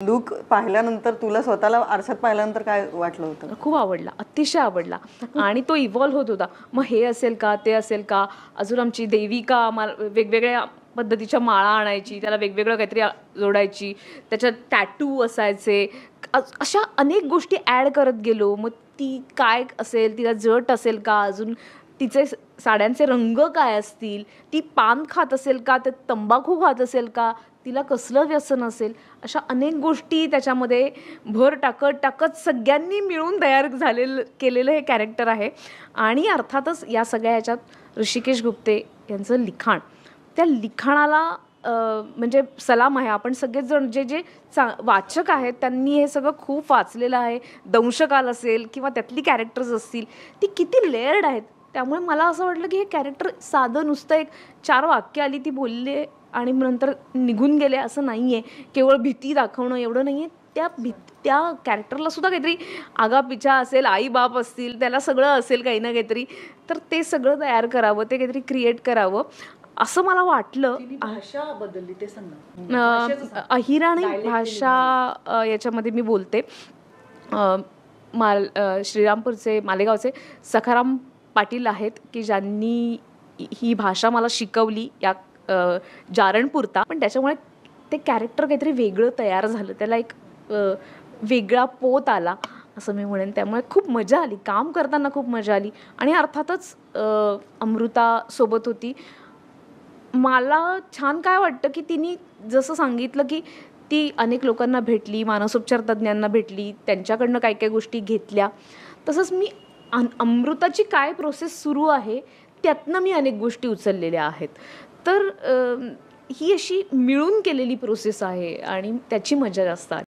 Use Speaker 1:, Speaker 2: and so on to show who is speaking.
Speaker 1: Look पाहिल्यानंतर तुला स्वतःला आरशात पाहिल्यानंतर काय वाटलं होतं?
Speaker 2: खूप आवडला, अतिशय आवडला आणि तो इव्हॉल्व होत होता. मग हे असेल का, ते असेल का, अजून आमची देविका वेगवेगळ्या पद्धतीच्या माळा आणायची, त्याला वेगवेगळं काहीतरी जोडायची, त्याच्यात टॅटू असायचे, अशा अनेक गोष्टी ॲड करत गेलो. मग ती काय असेल, तिला जट असेल का, अजून तिचे साड्यांचे रंग काय असतील, ती पान खात असेल का, ते तंबाखू खात असेल का, तिला कसलं व्यसन असेल, अशा अनेक गोष्टी त्याच्यामध्ये भर टाकत सगळ्यांनी मिळून तयार केलेलं हे कॅरेक्टर आहे. आणि अर्थातच या सगळ्या ह्याच्यात ऋषिकेश गुप्ते यांचं लिखाण, त्या लिखाणाला म्हणजे सलाम आहे. आपण सगळेच जण जे जे वाचक आहेत त्यांनी हे सगळं खूप वाचलेलं आहे. दंशकाल असेल किंवा त्यातली कॅरेक्टर्स असतील, ती किती लेअर्ड आहेत. त्यामुळे मला असं वाटलं की हे कॅरेक्टर साधं नुसतं एक 4 वाक्य आली, ती बोलले आणि नंतर निघून गेले असं नाही आहे. केवळ भीती दाखवणं एवढं नाही आहे. त्या कॅरेक्टरला सुद्धा काहीतरी आगापिछा असेल, आई बाप असतील, त्याला सगळं असेल काही ना काहीतरी. तर ते सगळं तयार करावं, ते काहीतरी क्रिएट करावं असं मला वाटलं.
Speaker 3: भाषा बदलली ते सांगा.
Speaker 2: अहिराणी भाषा याच्यामध्ये मी बोलते. श्रीरामपूरचे मालेगावचे सखाराम पाटील आहेत की ज्यांनी ही भाषा मला शिकवली या जारणपुरता. पण त्याच्यामुळे ते कॅरेक्टर काहीतरी वेगळं तयार झालं, त्याला एक वेगळा पोत आला असं मी म्हणेन. त्यामुळे खूप मजा आली, काम करताना खूप मजा आली. आणि अर्थातच अमृता सोबत होती. मला छान काय वाटतं की तिने जसं सांगितलं की ती अनेक लोकांना भेटली, मानसोपचार तज्ज्ञांना भेटली, त्यांच्याकडनं काही काही गोष्टी घेतल्या. तसंच मी अमृताची काय प्रोसेस सुरू आहे त्यातनं मी अनेक गोष्टी उचललेल्या आहेत. तर ही अशी मिळून केलेली प्रोसेस आहे आणि त्याची मजा जास्त आली.